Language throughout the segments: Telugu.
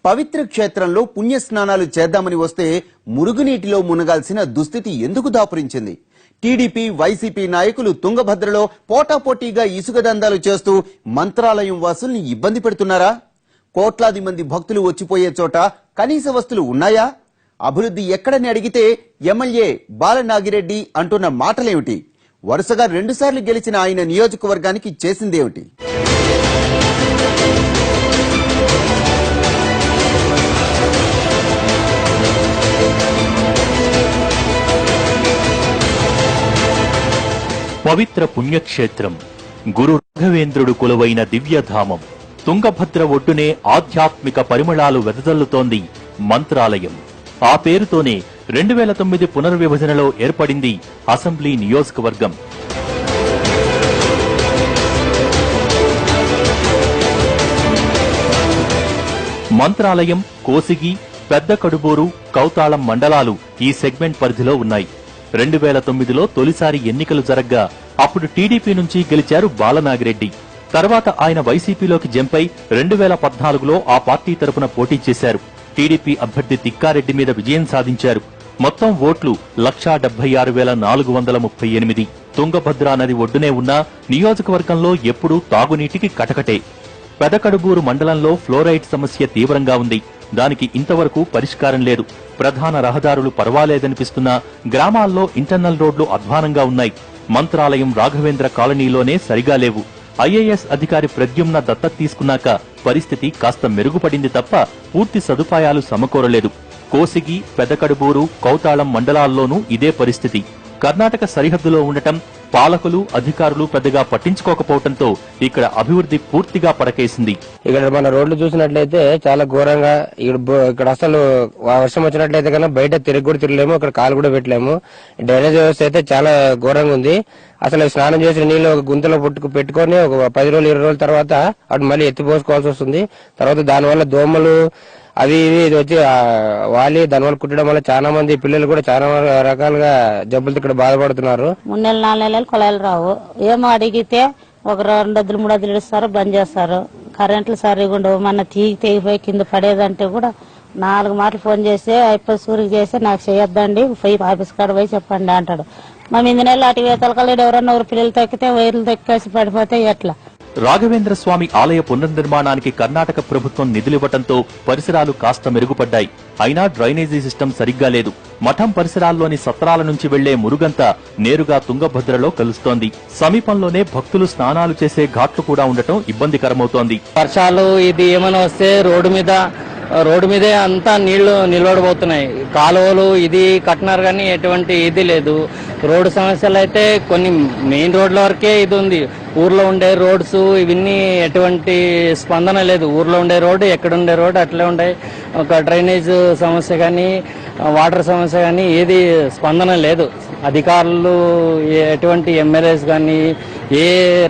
పవిత్ర క్షేత్రంలో పుణ్యస్నానాలు చేద్దామని వస్తే మురుగునీటిలో మునగాల్సిన దుస్థితి ఎందుకు దాపురించింది? టీడీపీ వైసీపీ నాయకులు తుంగభద్రలో పోటాపోటీగా ఇసుక దందాలు చేస్తూ మంత్రాలయం వాసుల్ని ఇబ్బంది పెడుతున్నారా? కోట్లాది మంది భక్తులు వచ్చిపోయే చోట కనీస వస్తువులు ఉన్నాయా? అభివృద్ధి ఎక్కడని అడిగితే ఎమ్మెల్యే బాలనాగిరెడ్డి అంటున్న మాటలేమిటి? వరుసగా 2 సార్లు గెలిచిన ఆయన నియోజకవర్గానికి చేసిందేమిటి? పవిత్ర పుణ్యక్షేత్రం, గురు రాఘవేంద్రుడు కొలువైన దివ్యధామం తుంగభద్ర ఒడ్డునే ఆధ్యాత్మిక పరిమళాలు వెదజల్లుతోంది మంత్రాలయం. ఆ పేరుతోనే 2009 పునర్విభజనలో ఏర్పడింది అసెంబ్లీ నియోజకవర్గం. మంత్రాలయం, కోసిగి, పెద్ద కడుబూరు, కౌతాళం మండలాలు ఈ సెగ్మెంట్ పరిధిలో ఉన్నాయి. 2009లో తొలిసారి ఎన్నికలు జరగ్గా అప్పుడు టీడీపీ నుంచి గెలిచారు బాలనాగిరెడ్డి. తర్వాత ఆయన వైసీపీలోకి జంపై 2014లో ఆ పార్టీ తరపున పోటీ చేశారు. టీడీపీ అభ్యర్థి తిక్కారెడ్డి మీద విజయం సాధించారు. మొత్తం ఓట్లు 176,438. తుంగభద్రా నది ఒడ్డునే ఉన్న నియోజకవర్గంలో ఎప్పుడూ తాగునీటికి కటకటే. పెదకడుబూరు మండలంలో ఫ్లోరైడ్ సమస్య తీవ్రంగా ఉంది. దానికి ఇంతవరకు పరిష్కారం లేదు. ప్రధాన రహదారులు పర్వాలేదనిపిస్తున్నా గ్రామాల్లో ఇంటర్నల్ రోడ్లు అధ్వానంగా ఉన్నాయి. మంత్రాలయం రాఘవేంద్ర కాలనీలోనే సరిగా లేవు. ఐఏఎస్ అధికారి ప్రద్యుమ్న దత్తత తీసుకున్నాక పరిస్థితి కాస్త మెరుగుపడింది తప్ప పూర్తి సదుపాయాలు సమకూరలేదు. కోసిగి, పెదకడుబూరు, కౌతాళం మండలాల్లోనూ ఇదే పరిస్థితి. కర్ణాటక సరిహద్దులో ఉండటం, పాలకులు, అధికారులు పెద్దగా పట్టించుకోకపోవడంతో ఇక్కడ అభివృద్ధి పూర్తిగా పడకేసింది. ఇక్కడ మన రోడ్లు చూసినట్లయితే చాలా ఘోరంగా, ఇక్కడ అసలు వర్షం వచ్చినట్లయితే కన్నా బయట తిరిగి కూడా తిరగలేము, ఇక్కడ కాలు కూడా పెట్టలేము. డ్రైనేజ్ వ్యవస్థ అయితే చాలా ఘోరంగా ఉంది. అసలు స్నానం చేసిన నీళ్లు ఒక గుంతలో పెట్టుకొని ఒక 10 రోజులు 20 రోజుల తర్వాత అటు మళ్ళీ ఎత్తిపోసుకోవాల్సి వస్తుంది. తర్వాత దానివల్ల దోమలు అవి ఇవి వచ్చి వాలి దానివల్ల కుట్టడం వల్ల చాలా మంది పిల్లలు కూడా చాలా రకాలుగా జబ్బులతో ఇక్కడ బాధపడుతున్నారు. 3 నెలలు 4 నెలలు కొలాయిలు రావు. ఏమో అడిగితే ఒక 2 వద్దులు 3 వద్దులు ఇస్తారు, బంద్ చేస్తారు. కరెంట్లు సరిగా ఉండవు. మన తెగిపోయి కింద పడేదంటే కూడా 4 మాటలు ఫోన్ చేస్తే అయిపోయి సూరికి చేస్తే నాకు చేయొద్దండి, పోయి ఆఫీస్ కాడ పోయి చెప్పండి అంటాడు. మా 8 నెలలు అటు వేతలకలేడు. ఎవరన్నా ఊరు పిల్లలు తక్కితే వైర్లు తక్కేసి పడిపోతే ఎట్లా? రాఘవేంద్ర స్వామి ఆలయ పునర్నిర్మాణానికి కర్ణాటక ప్రభుత్వం నిధులివ్వడంతో పరిసరాలు కాస్త మెరుగుపడ్డాయి. అయినా డ్రైనేజీ సిస్టమ్ సరిగ్గా లేదు. మఠం పరిసరాల్లోని సత్రాల నుంచి వెళ్లే మురుగంతా నేరుగా తుంగభద్రలో కలుస్తోంది. సమీపంలోనే భక్తులు స్నానాలు చేసే ఘాట్లు కూడా ఉండటం ఇబ్బందికరమవుతోంది. వర్షాలు ఇది ఏమైనా వస్తే రోడ్డు మీదే అంతా నీళ్లు నిలబడిపోతున్నాయి. కాలువలు ఇది కట్టినారు కానీ ఎటువంటి ఇది లేదు. రోడ్డు సమస్యలు అయితే కొన్ని మెయిన్ రోడ్ల వరకే ఇది ఉంది. ఊర్లో ఉండే రోడ్స్ ఇవన్నీ ఎటువంటి స్పందన లేదు. ఊర్లో ఉండే రోడ్డు, ఎక్కడుండే రోడ్డు అట్లే ఉంటాయి. ఒక డ్రైనేజ్ సమస్య కానీ వాటర్ సమస్య కానీ ఏది స్పందన లేదు. అధికారులు ఎటువంటి ఎమ్మెల్యేస్ కానీ ఏ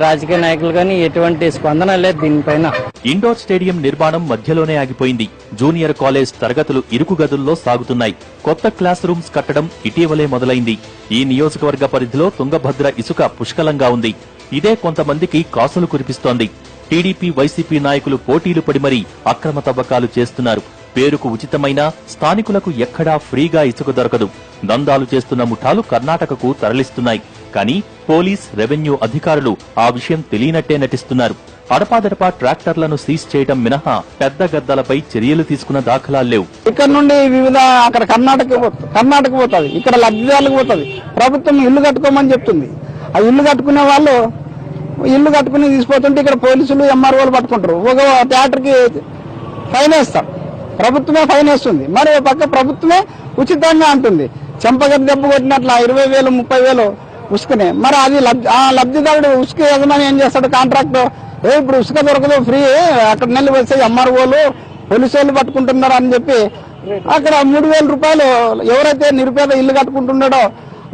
రాజకీయ నాయకులు కానీ ఎటువంటి స్పందన లేదు దీనిపైన. ఇండోర్ స్టేడియం నిర్మాణం మధ్యలోనే ఆగిపోయింది. జూనియర్ కాలేజ్ తరగతులు ఇరుకు గదుల్లో సాగుతున్నాయి. కొత్త క్లాస్ రూమ్స్ కట్టడం ఇటీవలే మొదలైంది. ఈ నియోజకవర్గ పరిధిలో తుంగభద్ర ఇసుక పుష్కలంగా ఉంది. ఇదే కొంతమందికి కాసులు కురిపిస్తోంది. టీడీపీ వైసీపీ నాయకులు పోటీలు పడి మరీ అక్రమ తవ్వకాలు చేస్తున్నారు. పేరుకు ఉచితమైన, స్థానికులకు ఎక్కడా ఫ్రీగా ఇసుక దొరకదు. దందాలు చేస్తున్న ముఠాలు కర్ణాటకకు తరలిస్తున్నాయి. కానీ పోలీస్, రెవెన్యూ అధికారులు ఆ విషయం తెలియనట్టే నటిస్తున్నారు. అడపాదడపా ట్రాక్టర్లను సీజ్ చేయడం మినహా పెద్ద గద్దలపై చర్యలు తీసుకున్న దాఖలాలు లేవు. ఇక్కడ నుండి వివిధ అక్కడ కర్ణాటక పోతుంది, ఇక్కడ లబ్ధిదారులకు పోతుంది. ప్రభుత్వం ఇల్లు కట్టుకోమని చెప్తుంది. ఆ ఇల్లు కట్టుకునే వాళ్ళు ఇల్లు కట్టుకుని తీసుకుపోతుంటే ఇక్కడ పోలీసులు, ఎంఆర్ఓలు పట్టుకుంటారు. ఒక థియేటర్కి ఫైన్ వేస్తారు. ప్రభుత్వమే ఫైన్ వేస్తుంది. మరి పక్క ప్రభుత్వమే ఉచితంగా అంటుంది. చెంపగడ్డ దెబ్బ కొట్టినట్ల 20,000 30,000 ఉసుకనే. మరి అది లబ్ధిదారుడు ఉసుక యజమాని ఏం చేస్తాడు? కాంట్రాక్ట్ ఇప్పుడు ఉసుక దొరకదు, ఫ్రీ అక్కడ నెల్లి వస్తే ఎంఆర్ఓలు పోలీసు వాళ్ళు పట్టుకుంటున్నారు అని చెప్పి అక్కడ 3,000 రూపాయలు ఎవరైతే నిరుపేద ఇల్లు కట్టుకుంటున్నాడో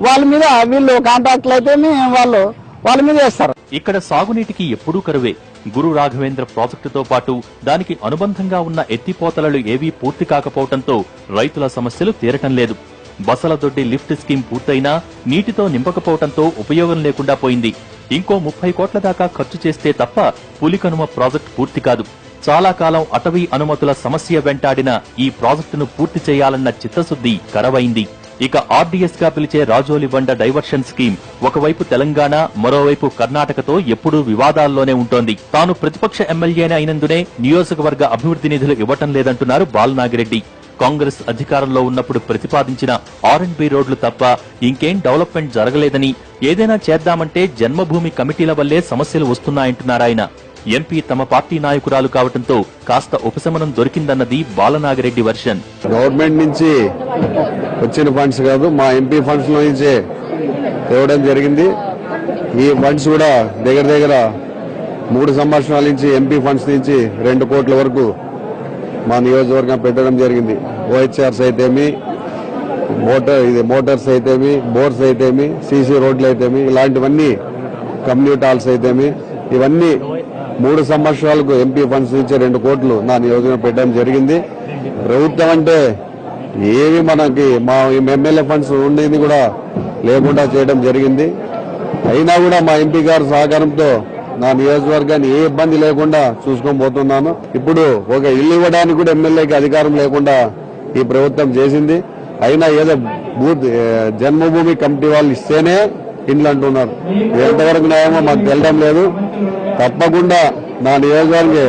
వాళ్ళ మీద వీళ్ళు కాంట్రాక్ట్లు అయితే వాళ్ళ మీద వేస్తారు. ఇక్కడ సాగునీటికి ఎప్పుడూ కరువే. గురు రాఘవేంద్ర ప్రాజెక్టుతో పాటు దానికి అనుబంధంగా ఉన్న ఎత్తిపోతలలు ఏవీ పూర్తి కాకపోవడంతో రైతుల సమస్యలు తీరటం లేదు. బసలదొడ్డి లిఫ్ట్ స్కీమ్ పూర్తయినా నీటితో నింపకపోవడంతో ఉపయోగం లేకుండా పోయింది. ఇంకో 30 కోట్ల దాకా ఖర్చు చేస్తే తప్ప పులికనుమ ప్రాజెక్టు పూర్తి కాదు. చాలా కాలం అటవీ అనుమతుల సమస్య వెంటాడిన ఈ ప్రాజెక్టును పూర్తి చేయాలన్న చిత్తశుద్ధి కరవైంది. ఇక ఆర్డీఎస్ గా పిలిచే రాజోలి బండ డైవర్షన్ స్కీమ్ ఒకవైపు తెలంగాణ, మరోవైపు కర్ణాటకతో ఎప్పుడూ వివాదాల్లోనే ఉంటోంది. తాను ప్రతిపక్ష ఎమ్మెల్యేనే అయినందునే నియోజకవర్గ అభివృద్ధి నిధులు ఇవ్వటం లేదంటున్నారు బాలనాగిరెడ్డి. కాంగ్రెస్ అధికారంలో ఉన్నప్పుడు ప్రతిపాదించిన R&B రోడ్లు తప్ప ఇంకేం డెవలప్మెంట్ జరగలేదని, ఏదైనా చేద్దామంటే జన్మభూమి కమిటీల వల్లే సమస్యలు వస్తున్నాయంటున్నారాయన. ఎంపీ తమ పార్టీ నాయకురాలు కావడంతో కాస్త ఉపశమనం దొరికిందన్నది బాలనాగిరెడ్డి వర్షన్. గవర్నమెంట్ నుంచి వచ్చిన ఫండ్స్ కాదు, మా ఎంపీ ఫండ్స్ లో నుంచే తేవడం జరిగింది. ఈ ఫండ్స్ కూడా దగ్గర 3 సంవత్సరాల నుంచి ఎంపీ ఫండ్స్ నుంచి 2 కోట్ల వరకు మా నియోజకవర్గం పెట్టడం జరిగింది. OHRs అయితేమి, మోటార్స్ అయితేమి, బోర్స్ అయితేమి, సీసీ రోడ్లు అయితేమి, ఇలాంటివన్నీ కమ్యూనిటీ హాల్స్ అయితేమి, ఇవన్నీ 3 సంవత్సరాలకు ఎంపీ ఫండ్స్ నుంచి 2 కోట్లు నా నియోజకవర్గం పెట్టడం జరిగింది. ప్రభుత్వం అంటే ఏవి మనకి మా ఎమ్మెల్యే ఫండ్స్ ఉండేది కూడా లేకుండా చేయడం జరిగింది. అయినా కూడా మా ఎంపీ గారి సహకారంతో నా నియోజకవర్గాన్ని ఏ ఇబ్బంది లేకుండా చూసుకొని పోతున్నాను. ఇప్పుడు ఒక ఇల్లు ఇవ్వడానికి కూడా ఎమ్మెల్యేకి అధికారం లేకుండా ఈ ప్రభుత్వం చేసింది. అయినా ఏదో జన్మభూమి కమిటీ వాళ్ళు ఇస్తేనే ఇండ్లు అంటున్నారు. ఎంతవరకు న్యాయమో మాకు తెలియడం లేదు. తప్పకుండా నా నియోజకవర్గానికి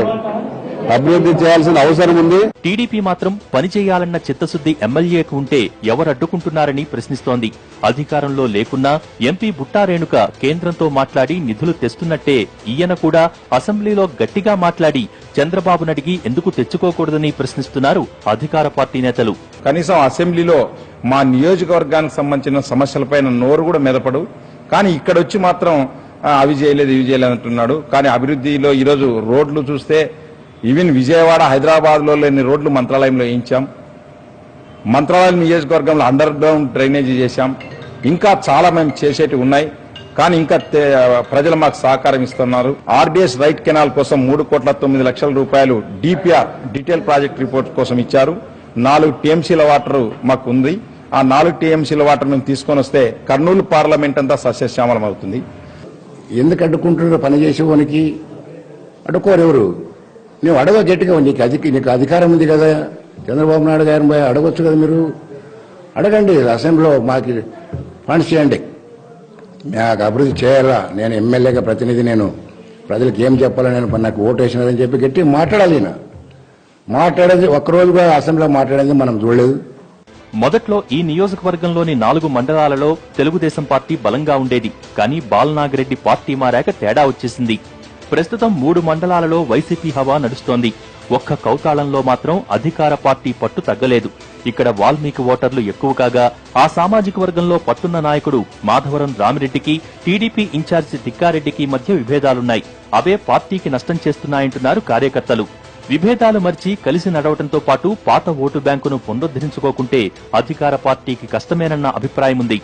అభివృద్ధి చేయాల్సిన అవసరం ఉంది. టీడీపీ మాత్రం పనిచేయాలన్న చిత్తశుద్ధి ఎమ్మెల్యేకు ఉంటే ఎవరడ్డుకుంటున్నారని ప్రశ్నిస్తోంది. అధికారంలో లేకున్నా ఎంపీ బుట్టా రేణుక కేంద్రంతో మాట్లాడి నిధులు తెస్తున్నట్టే ఈయన కూడా అసెంబ్లీలో గట్టిగా మాట్లాడి చంద్రబాబునడిగి ఎందుకు తెచ్చుకోకూడదని ప్రశ్నిస్తున్నారు అధికార పార్టీ నేతలు. కనీసం అసెంబ్లీలో మా నియోజకవర్గానికి సంబంధించిన సమస్యలపైన నోరు కూడా మెదపడు. కానీ ఇక్కడొచ్చి మాత్రం అవి చేయలేదు ఇవి చేయలేదు అంటున్నాడు. కానీ అభివృద్ధిలో ఈరోజు రోడ్లు చూస్తే ఈవెన్ విజయవాడ, హైదరాబాద్ లో లేని రోడ్లు మంత్రాలయంలో వేయించాం. మంత్రాలయం నియోజకవర్గంలో అండర్ గ్రౌండ్ డ్రైనేజీ చేశాం. ఇంకా చాలా మేము చేసేటివి ఉన్నాయి. కానీ ఇంకా ప్రజలు మాకు సహకారం ఇస్తున్నారు. ఆర్డీఎస్ రైట్ కెనాల్ కోసం 3,09,00,000 రూపాయలు DPR డీటెయిల్ ప్రాజెక్ట్ రిపోర్ట్ కోసం ఇచ్చారు. 4 TMCల వాటర్ మాకు ఉంది. ఆ 4 TMCల వాటర్ మేము తీసుకొని వస్తే కర్నూలు పార్లమెంట్ అంతా సస్యశ్యామలం అవుతుంది. ఎందుకు అడ్డుకుంటున్నారు? పనిచేసేవానికి అడ్డుకోరెవరు? నువ్వు అడగ గట్టిగా, నీకు అధికారం ఉంది కదా, చంద్రబాబు నాయుడు గారిని పోయి అడగొచ్చు కదా. మీరు అడగండి, అసెంబ్లీలో మాకు ఫండ్స్ చేయండి, నాకు అభివృద్ధి చేయాలా, నేను ఎమ్మెల్యేగా ప్రతినిధి, నేను ప్రజలకు ఏం చెప్పాలని, నేను నాకు ఓటు వేసినారని చెప్పి గట్టి మాట్లాడాలి. మాట్లాడేది ఒక్కరోజుగా అసెంబ్లీలో మాట్లాడేది మనం చూడలేదు. మొదట్లో ఈ నియోజకవర్గంలోని 4 మండలాలలో తెలుగుదేశం పార్టీ బలంగా ఉండేది. కానీ బాలనాగిరెడ్డి పార్టీ మారాక తేడా వచ్చేసింది. ప్రస్తుతం 3 మండలాలలో వైసీపీ హవా నడుస్తోంది. ఒక్క కౌతాళంలో మాత్రం అధికార పార్టీ పట్టు తగ్గలేదు. ఇక్కడ వాల్మీకి ఓటర్లు ఎక్కువ కాగా ఆ సామాజిక వర్గంలో పట్టున్న నాయకుడు మాధవరం రామిరెడ్డికి, టీడీపీ ఇన్ఛార్జి తిక్కారెడ్డికి మధ్య విభేదాలున్నాయి. అవే పార్టీకి నష్టం చేస్తున్నాయంటున్నారు కార్యకర్తలు. విభేదాలు మర్చి కలిసి నడవడంతో పాటు పాత ఓటు బ్యాంకును పునరుద్ధరించుకోకుంటే అధికార పార్టీకి కష్టమేనన్న అభిప్రాయముంది.